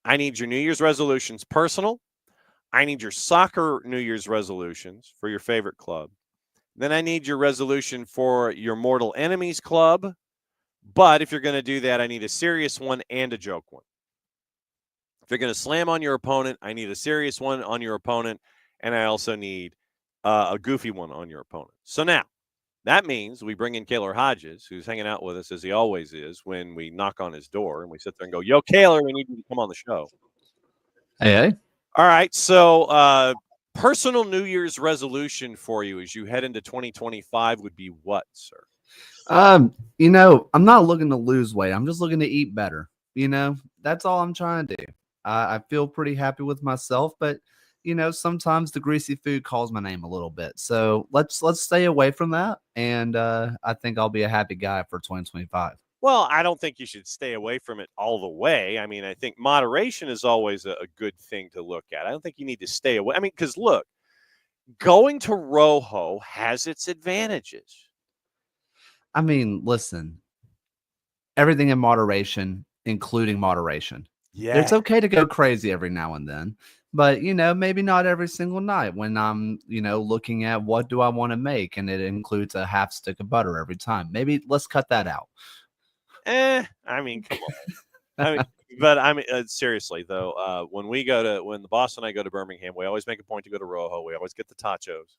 I need your New Year's resolutions personal. I need your soccer New Year's resolutions for your favorite club. Then I need your resolution for your mortal enemies club. But if you're going to do that, I need a serious one and a joke one. If you're going to slam on your opponent, I need a serious one on your opponent. And I also need a goofy one on your opponent. So now, that means we bring in Kaylor Hodges, who's hanging out with us as he always is when we knock on his door and we sit there and go, "Yo, Kaylor, we need you to come on the show." Hey, hey. All right. So, personal New Year's resolution for you as you head into 2025 would be what, sir? I'm not looking to lose weight. I'm just looking to eat better. That's all I'm trying to do. I feel pretty happy with myself, but sometimes the greasy food calls my name a little bit. So let's stay away from that. And I think I'll be a happy guy for 2025. Well, I don't think you should stay away from it all the way. I mean, I think moderation is always a good thing to look at. I don't think you need to stay away. I mean, because look, going to Rojo has its advantages. I mean, listen, everything in moderation, including moderation. Yeah. It's okay to go crazy every now and then, but maybe not every single night when I'm, looking at what do I want to make, and it includes a half stick of butter every time. Maybe let's cut that out. I mean, come on. But seriously though, when the boss and I go to Birmingham, we always make a point to go to Rojo. We always get the tachos,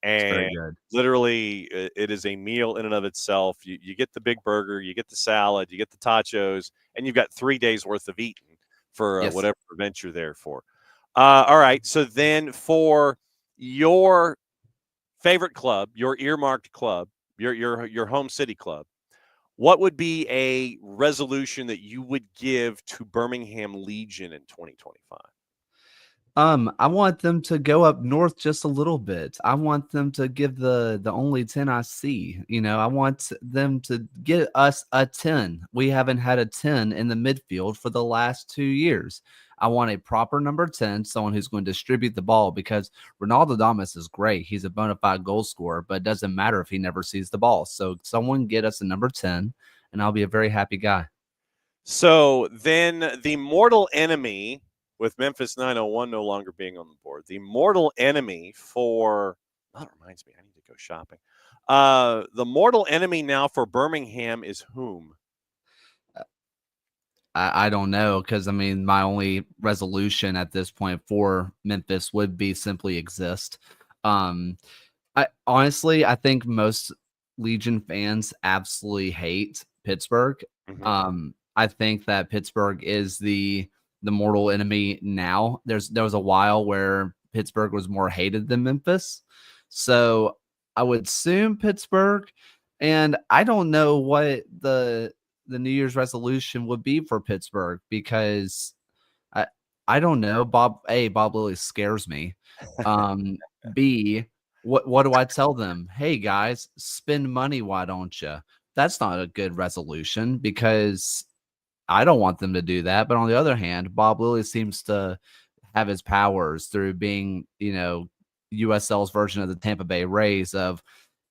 and literally, it is a meal in and of itself. You get the big burger, you get the salad, you get the tachos, and you've got 3 days worth of eating for whatever event you're there for. All right, so then for your favorite club, your earmarked club, your home city club, what would be a resolution that you would give to Birmingham Legion in 2025? I want them to go up north just a little bit. I want them to give the only 10 I see. I want them to get us a 10. We haven't had a 10 in the midfield for the last 2 years. I want a proper number 10, someone who's going to distribute the ball, because Ronaldo Damas is great. He's a bona fide goal scorer, but it doesn't matter if he never sees the ball. So someone get us a number 10, and I'll be a very happy guy. So then the mortal enemy, with Memphis 901 no longer being on the board, the mortal enemy for – that reminds me, I need to go shopping. The mortal enemy now for Birmingham is whom? I don't know, because, my only resolution at this point for Memphis would be simply exist. I think most Legion fans absolutely hate Pittsburgh. Mm-hmm. I think that Pittsburgh is the mortal enemy now. There was a while where Pittsburgh was more hated than Memphis. So I would assume Pittsburgh, and I don't know what the New Year's resolution would be for Pittsburgh, because I don't know. Bob Lilly scares me. B, what do I tell them? Hey guys, spend money, why don't you? That's not a good resolution, because I don't want them to do that. But on the other hand, Bob Lilly seems to have his powers through being, USL's version of the Tampa Bay Rays of,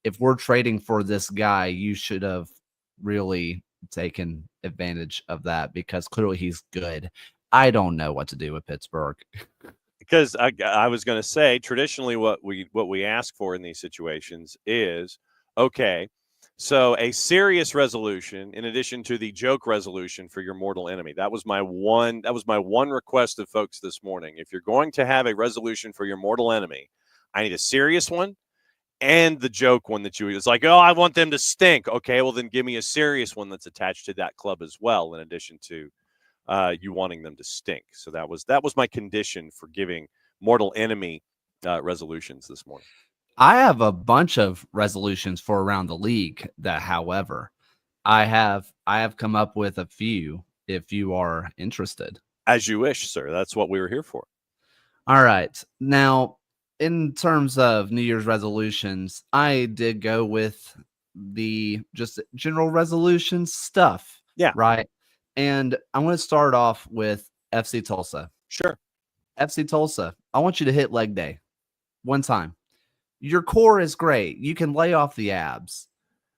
if we're trading for this guy, you should have really taken advantage of that, because clearly he's good. I don't know what to do with Pittsburgh. Because I was going to say, traditionally what we ask for in these situations is, okay, so a serious resolution in addition to the joke resolution for your mortal enemy. That was my one request of folks this morning. If you're going to have a resolution for your mortal enemy, I need a serious one and the joke one that it's like, oh, I want them to stink. Okay, well then give me a serious one that's attached to that club as well, in addition to you wanting them to stink. So that was my condition for giving mortal enemy resolutions this morning. I have a bunch of resolutions for around the league that, however, I have come up with a few if you are interested. As you wish, sir. That's what we were here for. All right. Now, in terms of New Year's resolutions, I did go with the just general resolution stuff. Yeah. Right. And I'm going to start off with FC Tulsa. Sure. FC Tulsa, I want you to hit leg day one time. Your core is great. You can lay off the abs,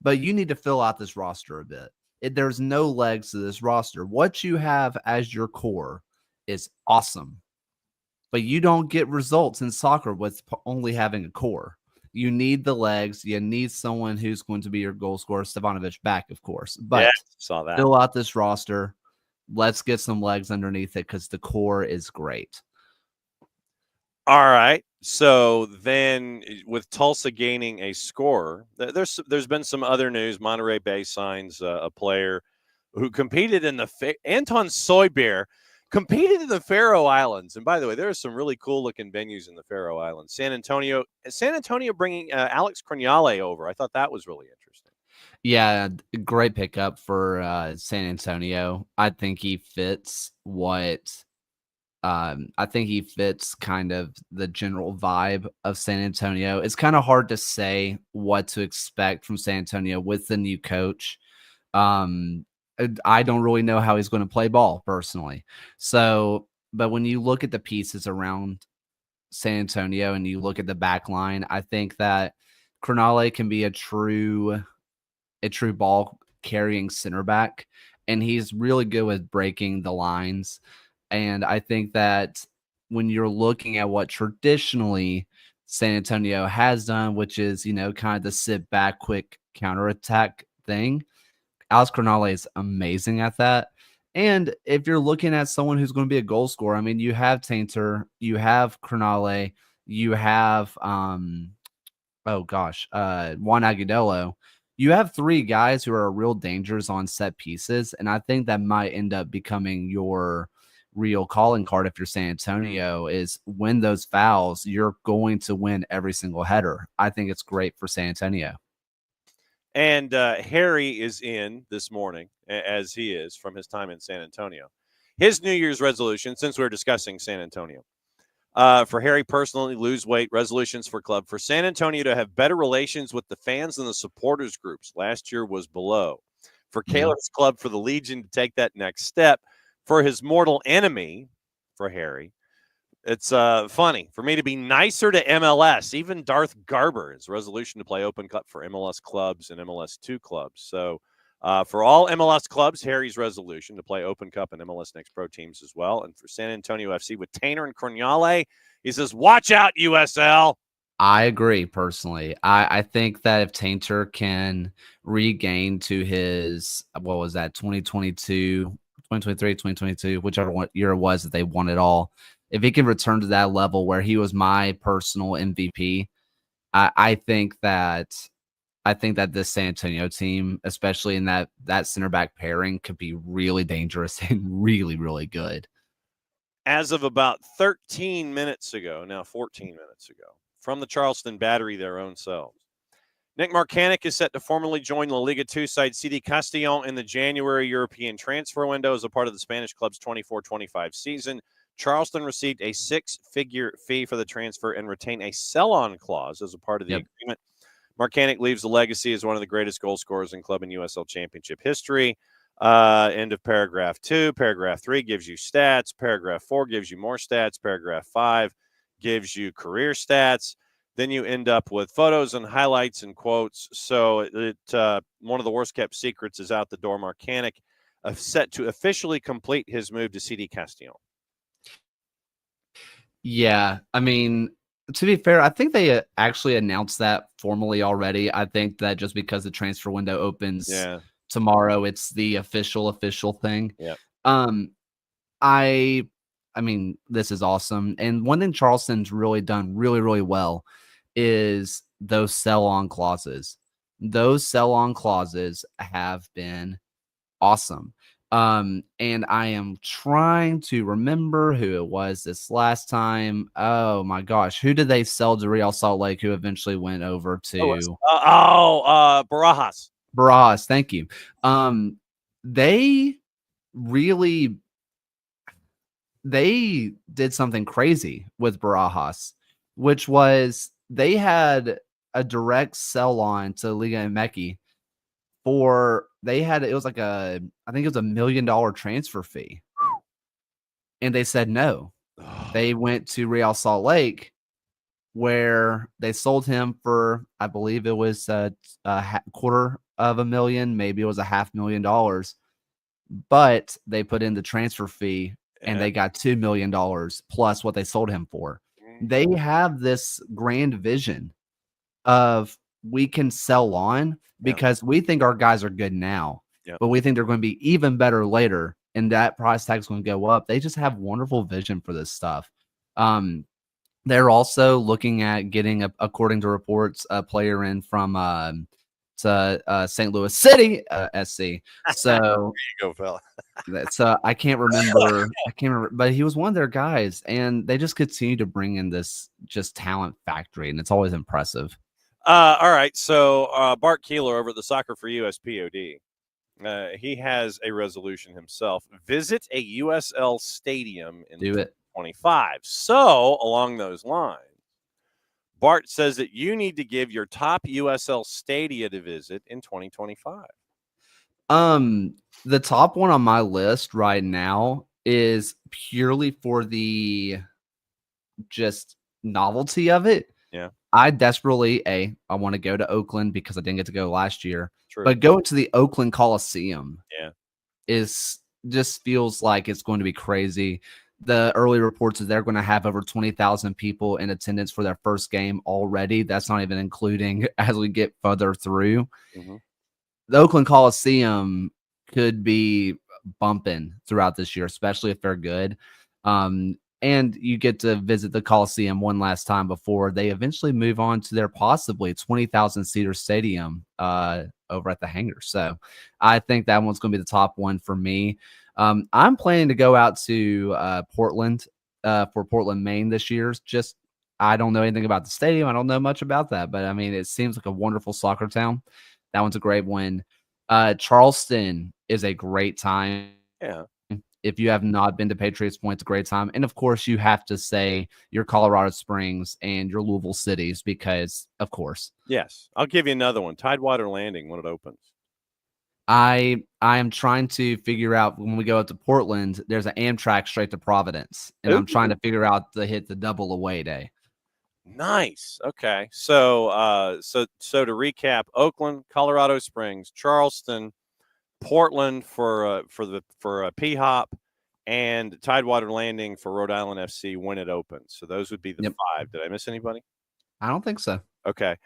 but you need to fill out this roster a bit. There's no legs to this roster. What you have as your core is awesome. But you don't get results in soccer with only having a core. You need the legs. You need someone who's going to be your goal scorer, Stefanovic back, of course. But saw that. fill out this roster. Let's get some legs underneath it because the core is great. All right. So then with Tulsa gaining a scorer, there's been some other news. Monterey Bay signs a player who competed in the Anton Soybeer competed in the Faroe Islands. And by the way, there are some really cool looking venues in the Faroe Islands. San Antonio bringing Alex Cronale over. I thought that was really interesting. Yeah, great pickup for San Antonio. I think he fits kind of the general vibe of San Antonio. It's kind of hard to say what to expect from San Antonio with the new coach. I don't really know how he's going to play ball personally. So, but when you look at the pieces around San Antonio and you look at the back line, I think that Cronale can be a true ball carrying center back, and he's really good with breaking the lines. And I think that when you're looking at what traditionally San Antonio has done, which is, kind of the sit back, quick counterattack thing, Alex Cronale is amazing at that. And if you're looking at someone who's going to be a goal scorer, I mean, you have Tainter, you have Cronale, you have, Juan Agudelo. You have three guys who are real dangers on set pieces, and I think that might end up becoming your real calling card if you're San Antonio is win those fouls. You're going to win every single header. I think it's great for San Antonio. And Harry is in this morning, as he is from his time in San Antonio. His New Year's resolution, since we're discussing San Antonio, for Harry personally, lose weight, resolutions for club. For San Antonio to have better relations with the fans and the supporters groups. Last year was below. For Caleb's club, for the Legion to take that next step. For his mortal enemy, for Harry, it's funny for me to be nicer to MLS. Even Darth Garber, his resolution to play Open Cup for MLS clubs and MLS 2 clubs. So for all MLS clubs, Harry's resolution to play Open Cup and MLS Next Pro teams as well. And for San Antonio FC with Tainter and Cronale, he says, watch out, USL. I agree personally. I think that if Tainter can regain to his, 2022, 2023, 2022, whichever year it was that they won it all, if he can return to that level where he was my personal MVP, I think that this San Antonio team, especially in that center back pairing, could be really dangerous and really, really good. As of about 13 minutes ago, now 14 minutes ago, from the Charleston Battery, their own selves, Nick Marcanic is set to formally join La Liga 2 side CD Castellón in the January European transfer window as a part of the Spanish club's 24-25 season. Charleston received a 6-figure fee for the transfer and retained a sell-on clause as a part of the agreement. Marcanic leaves a legacy as one of the greatest goal scorers in club and USL Championship history. End of paragraph 2. Paragraph 3 gives you stats. Paragraph 4 gives you more stats. Paragraph 5 gives you career stats. Then you end up with photos and highlights and quotes. So one of the worst kept secrets is out the door. Marcanic set to officially complete his move to CD Castellón. Yeah, I mean, to be fair, I think they actually announced that formally already. I think that just because the transfer window opens tomorrow, it's the official thing. Yeah. I mean, this is awesome. And one thing Charleston's really done really, really well is those sell-on clauses. Those sell-on clauses have been awesome. And I am trying to remember who it was this last time. Oh my gosh, who did they sell to Real Salt Lake who eventually went over to Barajas. Barajas, thank you. They did something crazy with Barajas, which was they had a direct sell on to Liga MX it was like I think it was $1 million transfer fee. And they said no. They went to Real Salt Lake where they sold him for, I believe it was a $250,000, maybe it was $500,000. But they put in the transfer fee and they got $2 million plus what they sold him for. They have this grand vision of we can sell on because we think our guys are good now, but we think they're going to be even better later, and that price tag is going to go up. They just have wonderful vision for this stuff. They're also looking at getting, according to reports, a player in from St. Louis City, SC. So there you go, fella. that's I can't remember, but he was one of their guys, and they just continue to bring in this just talent factory, and it's always impressive. All right, so Bart Keeler over at the Soccer for US POD, he has a resolution himself: visit a USL stadium in 2025. So along those lines, Bart says that you need to give your top USL stadia to visit in 2025. The top one on my list right now is purely for the just novelty of it. Yeah. I desperately, I want to go to Oakland because I didn't get to go last year. True. But going to the Oakland Coliseum just feels like it's going to be crazy. The early reports is they're going to have over 20,000 people in attendance for their first game already. That's not even including as we get further through. Mm-hmm. The Oakland Coliseum could be bumping throughout this year, especially if they're good. And you get to visit the Coliseum one last time before they eventually move on to their possibly 20,000 seater stadium over at the hangar. So I think that one's going to be the top one for me. I'm planning to go out to Portland for Portland, Maine this year. Just I don't know anything about the stadium. I don't know much about that, but I mean, it seems like a wonderful soccer town. That one's a great one. Charleston is a great time. Yeah. If you have not been to Patriots Point, it's a great time. And of course, you have to say your Colorado Springs and your Louisville cities because, of course. Yes. I'll give you another one. Tidewater Landing when it opens. I am trying to figure out when we go up to Portland, there's an Amtrak straight to Providence. And I'm trying to figure out to hit the double away day. Nice. Okay. So so to recap, Oakland, Colorado Springs, Charleston, Portland for P-Hop, and Tidewater Landing for Rhode Island FC when it opens. So those would be the 5. Did I miss anybody? I don't think so. Okay.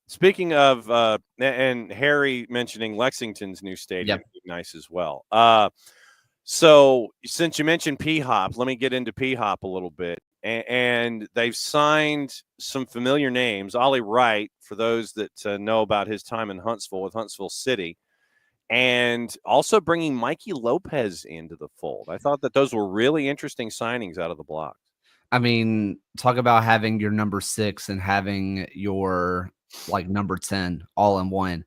Speaking of and Harry mentioning Lexington's new stadium, would be nice as well. So since you mentioned P-Hop, let me get into P-Hop a little bit. And they've signed some familiar names. Ollie Wright, for those that know about his time in Huntsville with Huntsville City, and also bringing Mikey Lopez into the fold. I thought that those were really interesting signings out of the block. I mean, talk about having your number 6 and having your number 10 all in one.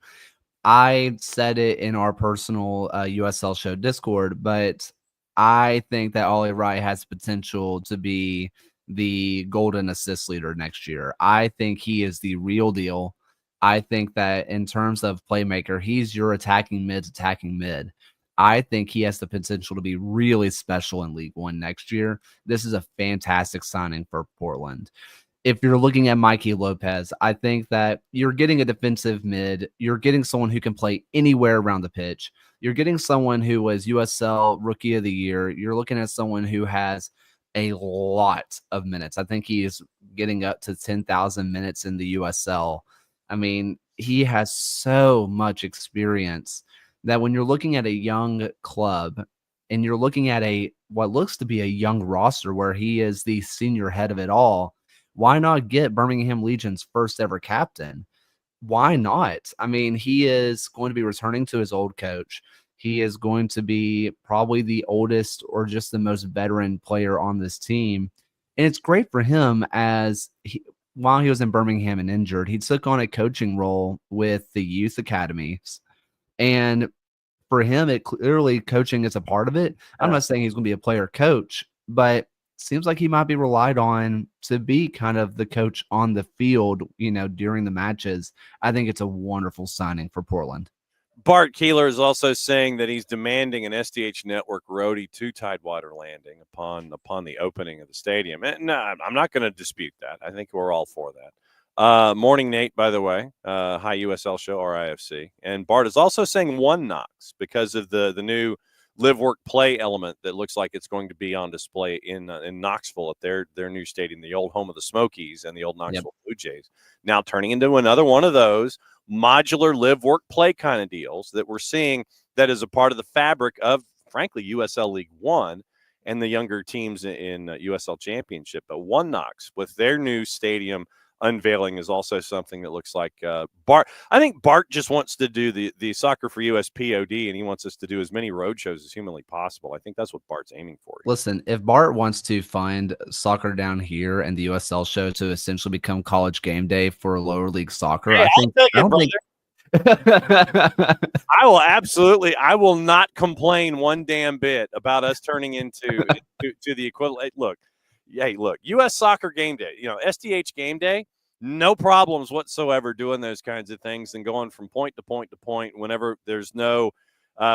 I said it in our personal USL Show Discord, but I think that Ollie Wright has potential to be the golden assist leader next year. I think he is the real deal. I think that in terms of playmaker, he's your attacking mid. I think he has the potential to be really special in League One next year. This is a fantastic signing for Portland. If you're looking at Mikey Lopez, I think that you're getting a defensive mid. You're getting someone who can play anywhere around the pitch. You're getting someone who was USL Rookie of the Year. You're looking at someone who has a lot of minutes. I think he is getting up to 10,000 minutes in the USL. I mean, he has so much experience that when you're looking at a young club and you're looking at what looks to be a young roster where he is the senior head of it all, why not get Birmingham Legion's first ever captain? Why not? I mean, he is going to be returning to his old coach. He is going to be probably the oldest or just the most veteran player on this team. And it's great for him as while he was in Birmingham and injured, he took on a coaching role with the youth academies. And for him, it clearly coaching is a part of it. I'm not saying he's going to be a player coach, but seems like he might be relied on to be kind of the coach on the field, during the matches. I think it's a wonderful signing for Portland. Bart Keeler is also saying that he's demanding an SDH network roadie to Tidewater Landing upon the opening of the stadium. And no, I'm not going to dispute that. I think we're all for that. Morning, Nate, by the way. Hi, USL Show, RIFC. And Bart is also saying one Knox because of the new live, work, play element that looks like it's going to be on display in Knoxville at their new stadium, the old home of the Smokies and the old Knoxville Blue Jays. Now turning into another one of those modular live, work, play kind of deals that we're seeing that is a part of the fabric of, frankly, USL League One and the younger teams in USL Championship. But One Knox with their new stadium unveiling is also something that looks like Bart. I think Bart just wants to do the Soccer for US POD, and he wants us to do as many road shows as humanly possible. I think that's what Bart's aiming for. Listen, if Bart wants to find soccer down here and the USL show to essentially become college game day for lower league soccer, hey, I don't think. I will absolutely. I will not complain one damn bit about us turning into to the equivalent. Look, U.S. Soccer Game Day, SDH Game Day, no problems whatsoever doing those kinds of things and going from point to point to point whenever there's no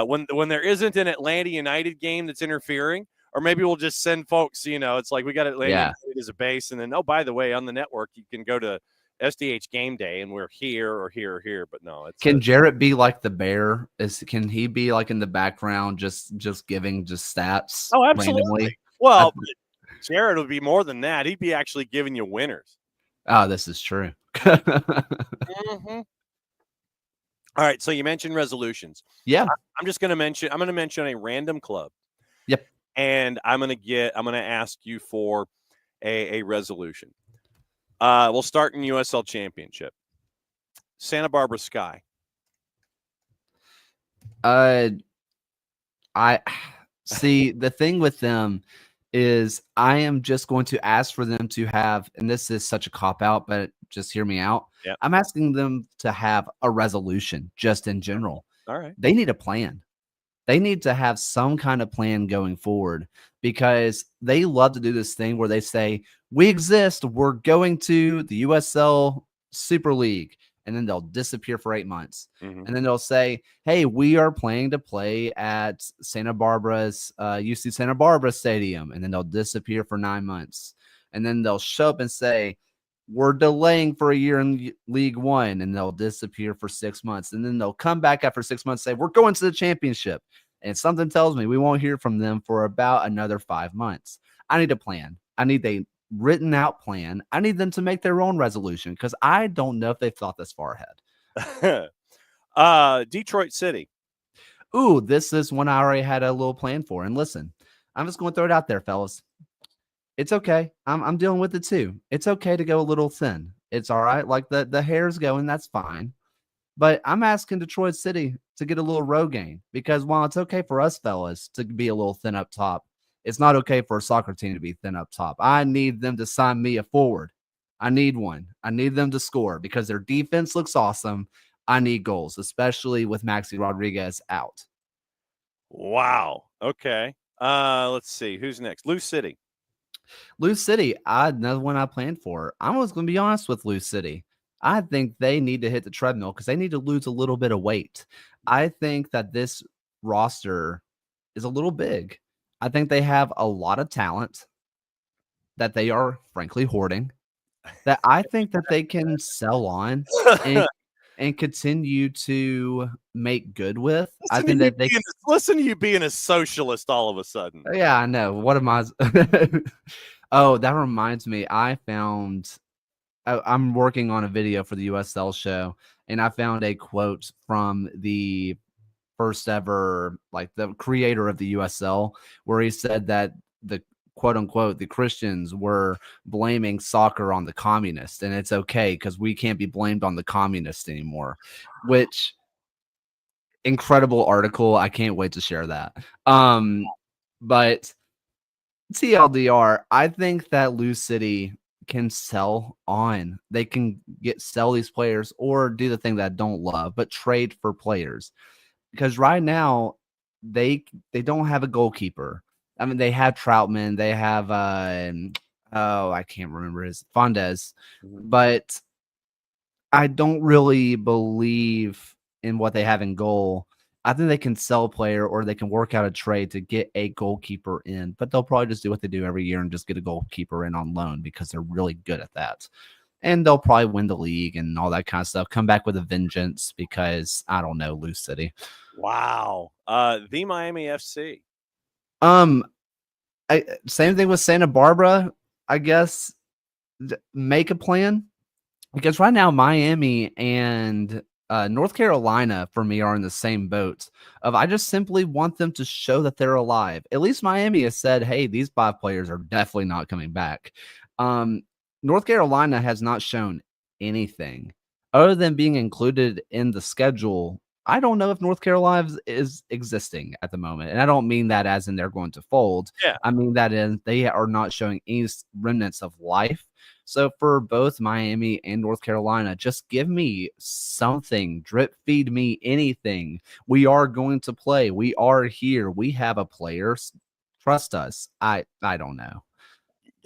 when there isn't an Atlanta United game that's interfering, or maybe we'll just send folks. It's like we got Atlanta United as a base, and then by the way, on the network you can go to SDH Game Day, and we're here or here or here. But no, can Jarrett be like the bear? Can he be like in the background, just giving stats? Oh, absolutely. Randomly? Well, Jared would be more than that. He'd be actually giving you winners. Oh, this is true. Mm-hmm. All right. So you mentioned resolutions. Yeah. I'm going to mention a random club. Yep. And I'm going to ask you for a resolution. We'll start in USL Championship. Santa Barbara Sky. I see, the thing with them is I am just going to ask for them to have, and this is such a cop-out, but just hear me out. Yep. I'm asking them to have a resolution just in general. All right. They need a plan. They need to have some kind of plan going forward, because they love to do this thing where they say, we exist, we're going to the USL Super League, and then they'll disappear for 8 months. Mm-hmm. And then they'll say, hey, we are planning to play at Santa Barbara's UC Santa Barbara Stadium, and then they'll disappear for 9 months. And then they'll show up and say, we're delaying for a year in League One, and they'll disappear for 6 months. And then they'll come back after 6 months and say, we're going to the championship. And something tells me we won't hear from them for about another 5 months. I need a plan. I need a written out plan. I need them to make their own resolution, because I don't know if they've thought this far ahead. Detroit City. Ooh, this is one I already had a little plan for. And listen, I'm just going to throw it out there, fellas. It's okay. I'm dealing with it too. It's okay to go a little thin. It's all right. Like the hair's going, that's fine. But I'm asking Detroit City to get a little Rogaine, because while it's okay for us fellas to be a little thin up top, it's not okay for a soccer team to be thin up top. I need them to sign me a forward. I need one. I need them to score, because their defense looks awesome. I need goals, especially with Maxi Rodriguez out. Wow. Okay. Let's see. Who's next? Lou City. Lou City, another one I planned for. I was going to be honest with Lou City. I think they need to hit the treadmill, because they need to lose a little bit of weight. I think that this roster is a little big. I think they have a lot of talent that they are frankly hoarding, that I think that they can sell on and continue to make good with. I think that they listen to you being a socialist all of a sudden. Yeah, I know. What am I? Oh, that reminds me. I'm working on a video for the USL show, and I found a quote from the first ever, like the creator of the USL, where he said that the quote unquote, the Christians were blaming soccer on the communists, and it's okay because we can't be blamed on the communists anymore, which incredible article. I can't wait to share that. But TLDR, I think that Lou City can sell on. They can sell these players, or do the thing that I don't love, but trade for players. Because right now they don't have a goalkeeper. I mean, they have Troutman, they have I can't remember his Fondes, but I don't really believe in what they have in goal. I think they can sell a player, or they can work out a trade to get a goalkeeper in, but they'll probably just do what they do every year and just get a goalkeeper in on loan, because they're really good at that. and they'll probably win the league and all that kind of stuff. Come back with a vengeance because I don't know, Lou City. Wow. The Miami FC. Same thing with Santa Barbara, I guess. Make a plan, because right now Miami and North Carolina for me are in the same boat of I just simply want them to show that they're alive. At least Miami has said, hey, these 5 players are definitely not coming back. North Carolina has not shown anything other than being included in the schedule. I don't know if North Carolina is existing at the moment. And I don't mean that as in they're going to fold. Yeah. I mean that in they are not showing any remnants of life. So for both Miami and North Carolina, just give me something, drip feed me anything. We are going to play. We are here. We have a player. Trust us. I don't know.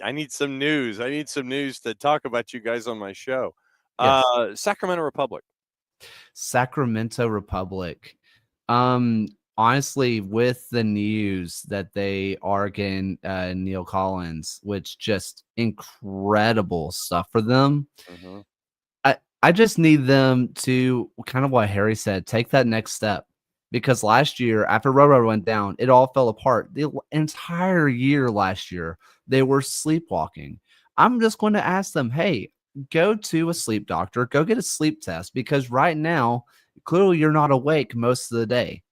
I need some news. I need some news to talk about you guys on my show. Yes. Sacramento Republic. Sacramento Republic. Honestly, with the news that they are getting Neil Collins, which just incredible stuff for them. Mm-hmm. I just need them to, kind of what Harry said, take that next step. Because last year, after Roro went down, it all fell apart. The entire year last year, they were sleepwalking. I'm just going to ask them, hey, go to a sleep doctor, go get a sleep test, because right now, clearly you're not awake most of the day,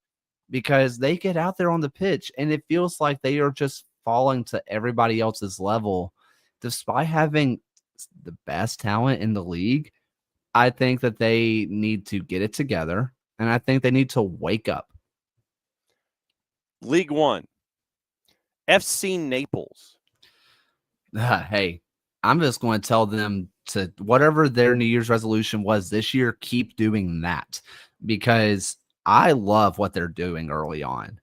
because they get out there on the pitch and it feels like they are just falling to everybody else's level despite having the best talent in the league. I think that they need to get it together, and I think they need to wake up. League One. FC Naples. Hey, I'm just going to tell them to, whatever their New Year's resolution was this year, keep doing that, because I love what they're doing early on.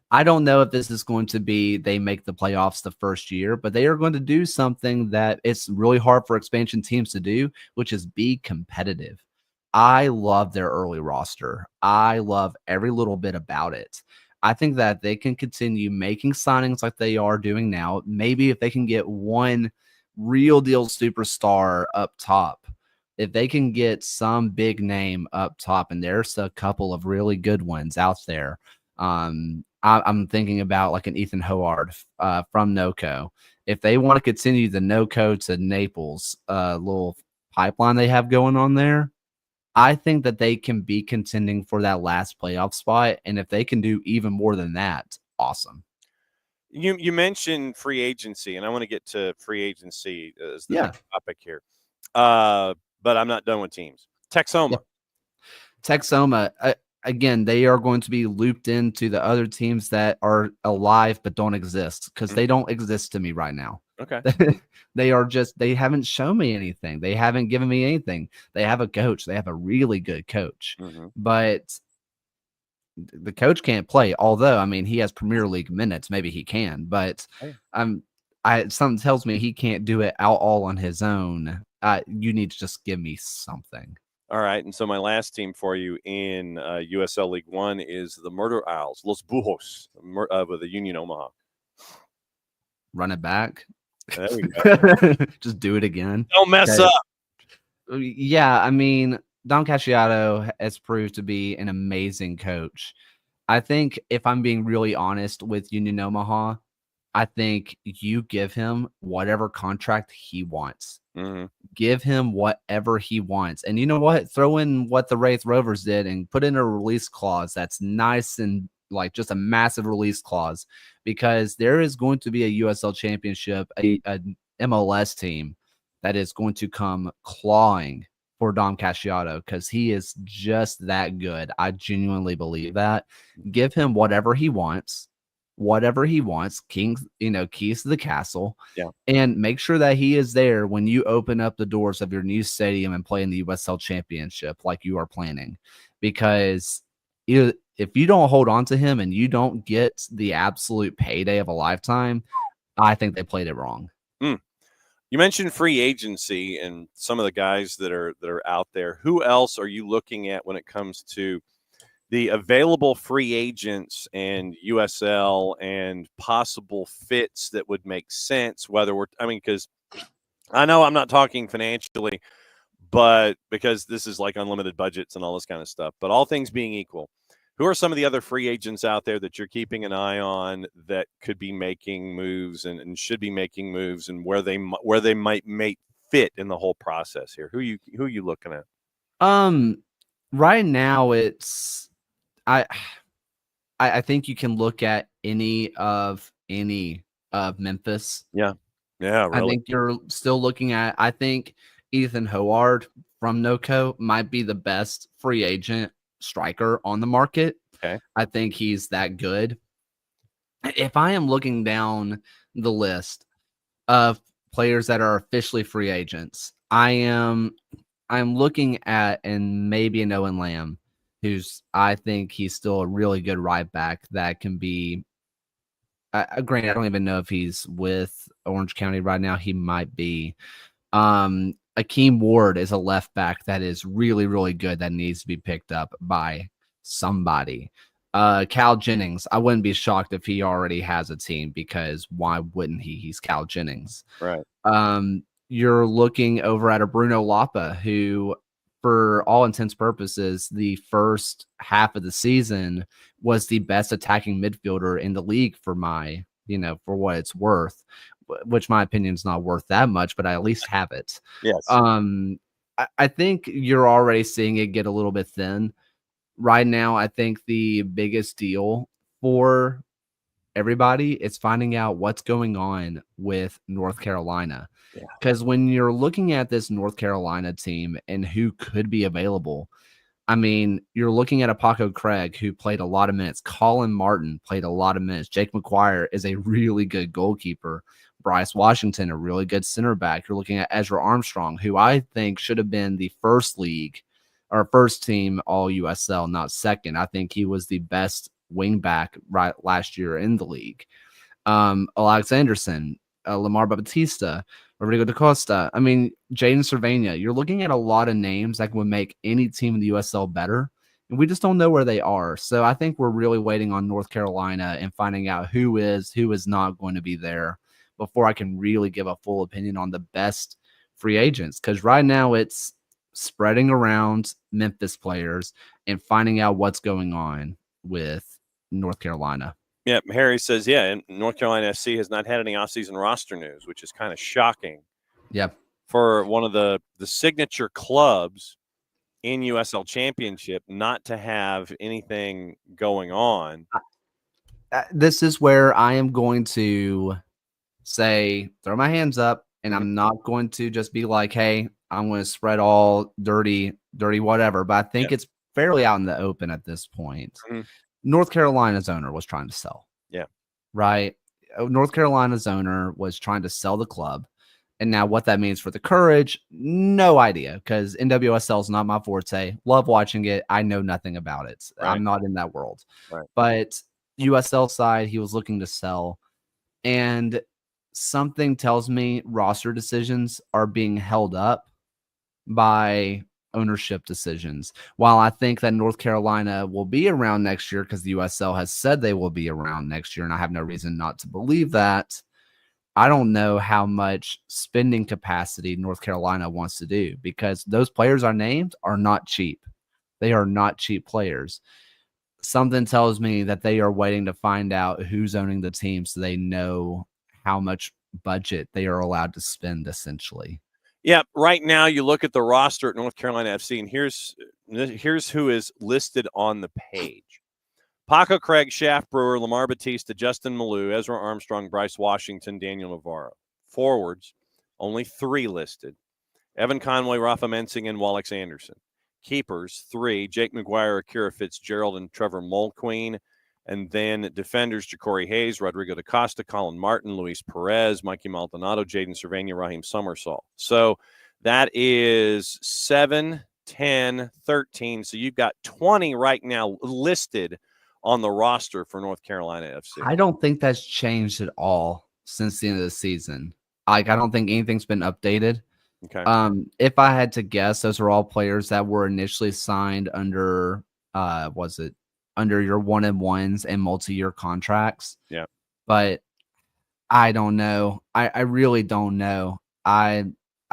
I don't know if this is going to be they make the playoffs the first year, but they are going to do something that it's really hard for expansion teams to do, which is be competitive. I love their early roster. I love every little bit about it. I think that they can continue making signings like they are doing now. Maybe if they can get one real deal superstar up top, if they can get some big name up top, and there's a couple of really good ones out there. I'm thinking about like an Ethan Howard from NOCO. If they want to continue the NOCO to Naples little pipeline they have going on there, I think that they can be contending for that last playoff spot. And if they can do even more than that, awesome. You mentioned free agency, and I want to get to free agency as the next topic here. But I'm not done with teams. Texoma. Yeah. Texoma, again, they are going to be looped into the other teams that are alive but don't exist, because they don't exist to me right now. Okay. They haven't shown me anything. They haven't given me anything. They have a coach. They have a really good coach, but the coach can't play. Although, I mean, he has Premier League minutes. Maybe he can, but something tells me he can't do it all on his own. You need to just give me something. All right, and so my last team for you in USL League One is the Murder Owls, Los Bujos, with the Union Omaha. Run it back. There we go. Just do it again. Don't mess up. Yeah, I mean, Dom Casciato has proved to be an amazing coach. I think, if I'm being really honest with Union Omaha, I think you give him whatever contract he wants. Give him whatever he wants. And you know what? Throw in what the Wraith Rovers did and put in a release clause that's nice, and like just a massive release clause, because there is going to be a USL championship, a MLS team that is going to come clawing for Dom Casciato, because he is just that good. I genuinely believe that. Give him whatever he wants. Keys to the castle, and make sure that he is there when you open up the doors of your new stadium and play in the USL Championship like you are planning. Because if you don't hold on to him and you don't get the absolute payday of a lifetime, I think they played it wrong. You mentioned free agency and some of the guys that are out there. Who else are you looking at when it comes to the available free agents and USL and possible fits that would make sense? Because I know I'm not talking financially, but because this is like unlimited budgets and all this kind of stuff. But all things being equal, who are some of the other free agents out there that you're keeping an eye on that could be making moves and should be making moves, and where they might fit in the whole process here? Who you looking at? Right now it's I think you can look at any of Memphis. Yeah, really. I think you're still looking at. I think Ethan Howard from NOCO might be the best free agent striker on the market. Okay. I think he's that good. If I am looking down the list of players that are officially free agents, I'm looking at and maybe an Owen Lamb, I think he's still a really good right back that can be. Granted, I don't even know if he's with Orange County right now. He might be. Akeem Ward is a left back that is really, really good that needs to be picked up by somebody. Cal Jennings, I wouldn't be shocked if he already has a team, because why wouldn't he? He's Cal Jennings. Right. You're looking over at a Bruno Lapa, who, for all intents purposes, the first half of the season was the best attacking midfielder in the league for what it's worth, which my opinion is not worth that much, but I at least have it. Yes. I think you're already seeing it get a little bit thin right now. I think the biggest deal for everybody is finding out what's going on with North Carolina. Because when you're looking at this North Carolina team and who could be available, I mean, you're looking at a Paco Craig who played a lot of minutes. Colin Martin played a lot of minutes. Jake McGuire is a really good goalkeeper. Bryce Washington, a really good center back. You're looking at Ezra Armstrong, who I think should have been the first team all USL, not second. I think he was the best wing back last year in the league. Alex Anderson, Lamar Baptista, Rodrigo da Costa. I mean, Jaden Cervania. You're looking at a lot of names that would make any team in the USL better, and we just don't know where they are. So I think we're really waiting on North Carolina and finding out who is not going to be there before I can really give a full opinion on the best free agents. Because right now it's spreading around Memphis players and finding out what's going on with North Carolina. Yeah, Harry says, and North Carolina FC has not had any offseason roster news, which is kind of shocking. Yeah. For one of the signature clubs in USL Championship not to have anything going on. This is where I am going to say, throw my hands up, and I'm not going to just be like, hey, I'm going to spread all dirty whatever. But I think it's fairly out in the open at this point. Mm-hmm. North Carolina's owner was trying to sell. Yeah. Right. North Carolina's owner was trying to sell the club. And now what that means for the Courage, no idea, because NWSL is not my forte. Love watching it. I know nothing about it. Right. I'm not in that world. Right. But USL side, he was looking to sell. And something tells me roster decisions are being held up by ownership decisions. While I think that North Carolina will be around next year because the USL has said they will be around next year, and I have no reason not to believe that, I don't know how much spending capacity North Carolina wants to do, because those players are named are not cheap. They are not cheap players. Something tells me that they are waiting to find out who's owning the team so they know how much budget they are allowed to spend, essentially. Yeah, right now you look at the roster at North Carolina FC, and here's who is listed on the page. Paco Craig, Shaft Brewer, Lamar Batista, Justin Malou, Ezra Armstrong, Bryce Washington, Daniel Navarro. Forwards, only 3 listed. Evan Conway, Rafa Mensing, and Wallace Anderson. Keepers, 3, Jake McGuire, Akira Fitzgerald, and Trevor Mulqueen. And then defenders, Ja'Cory Hayes, Rodrigo da Costa, Colin Martin, Luis Perez, Mikey Maldonado, Jaden Cervania, Raheem Somersault. So that is 7, 10, 13. So you've got 20 right now listed on the roster for North Carolina FC. I don't think that's changed at all since the end of the season. I don't think anything's been updated. Okay. If I had to guess, those are all players that were initially signed under under your 1-and-1s and multi-year contracts. Yeah. But I don't know. I really don't know.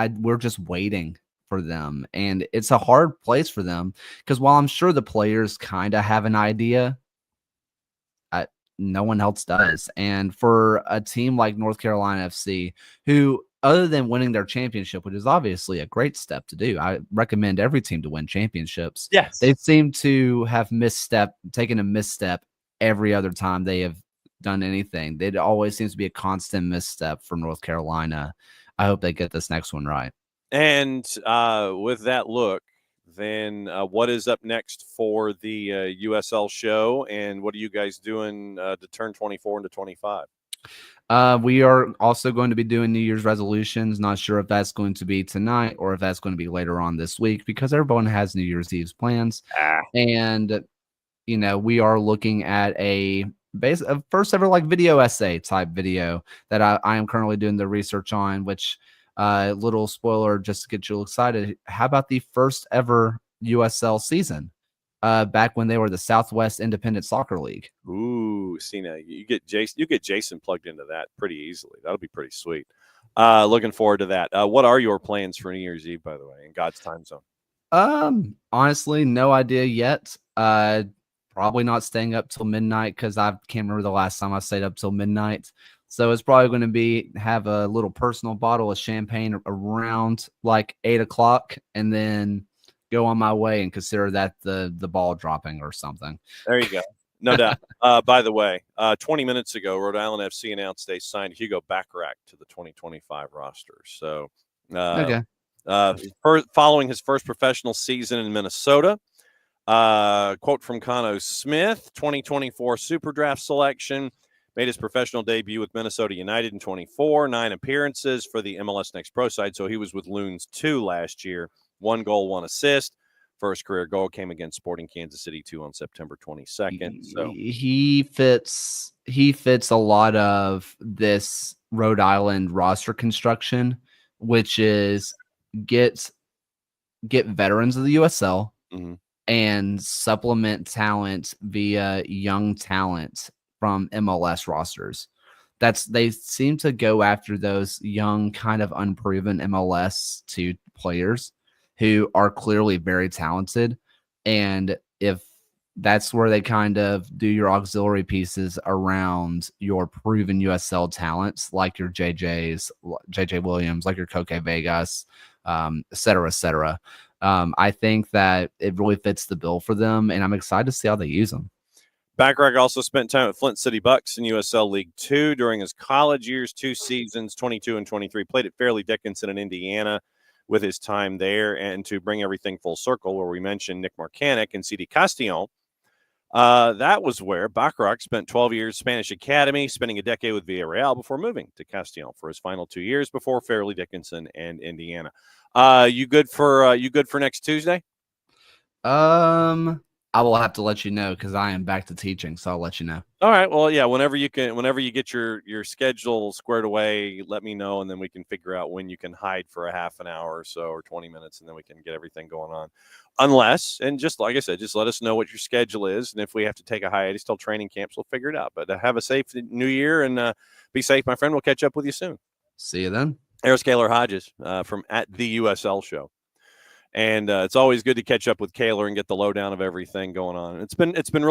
we're just waiting for them, and it's a hard place for them because while I'm sure the players kind of have an idea, no one else does. And for a team like North Carolina FC, who other than winning their championship, which is obviously a great step to do, I recommend every team to win championships. Yes. They seem to have taken a misstep every other time they have done anything. It always seems to be a constant misstep for North Carolina. I hope they get this next one right. And with that look, then what is up next for the USL show, and what are you guys doing to turn 24 into 25? We are also going to be doing New Year's resolutions. Not sure if that's going to be tonight or if that's going to be later on this week because everyone has New Year's Eve's plans. And, we are looking at a first ever like video essay type video that I am currently doing the research on, which little spoiler just to get you excited. How about the first ever USL season? Back when they were the Southwest Independent Soccer League. Ooh, see now you get Jason plugged into that pretty easily. That'll be pretty sweet. Looking forward to that. What are your plans for New Year's Eve, by the way, in God's time zone? Honestly, no idea yet. Probably not staying up till midnight because I can't remember the last time I stayed up till midnight. So it's probably going to have a little personal bottle of champagne around like 8 o'clock and then go on my way and consider that the ball dropping or something. There you go. No doubt. By the way, 20 minutes ago, Rhode Island FC announced they signed Hugo Bacharach to the 2025 roster. So, okay. Following his first professional season in Minnesota, quote from Cano Smith, 2024 Super Draft selection, made his professional debut with Minnesota United in 24, 9 appearances for the MLS Next Pro side. So he was with Loons 2 last year. 1 goal, 1 assist. First career goal came against Sporting Kansas City 2 on September 22nd. So he fits a lot of this Rhode Island roster construction, which is get veterans of the USL and supplement talent via young talent from MLS rosters. They seem to go after those young, kind of unproven MLS 2 players who are clearly very talented. And if that's where they kind of do your auxiliary pieces around your proven USL talents, like your JJ Williams, like your Koke Vegas, et cetera, et cetera. I think that it really fits the bill for them, and I'm excited to see how they use them. Bacharach also spent time at Flint City Bucks in USL League 2 during his college years, 2 seasons, 22 and 23. Played at Fairleigh Dickinson in Indiana with his time there. And to bring everything full circle, where we mentioned Nick Marcanic and CD Castillon, that was where Bacharach spent 12 years Spanish Academy, spending a decade with Villarreal before moving to Castillon for his final 2 years before Fairleigh Dickinson and Indiana. You good for next Tuesday? I will have to let you know because I am back to teaching, so I'll let you know. All right. Well, yeah, whenever you get your schedule squared away, let me know, and then we can figure out when you can hide for a half an hour or so or 20 minutes, and then we can get everything going on. Unless, and just like I said, just let us know what your schedule is, and if we have to take a hiatus till training camps, we'll figure it out. But have a safe New Year, and be safe, my friend. We'll catch up with you soon. See you then. There's Kaylor Hodges from at the USL Show. And it's always good to catch up with Kaylor and get the lowdown of everything going on. It's been really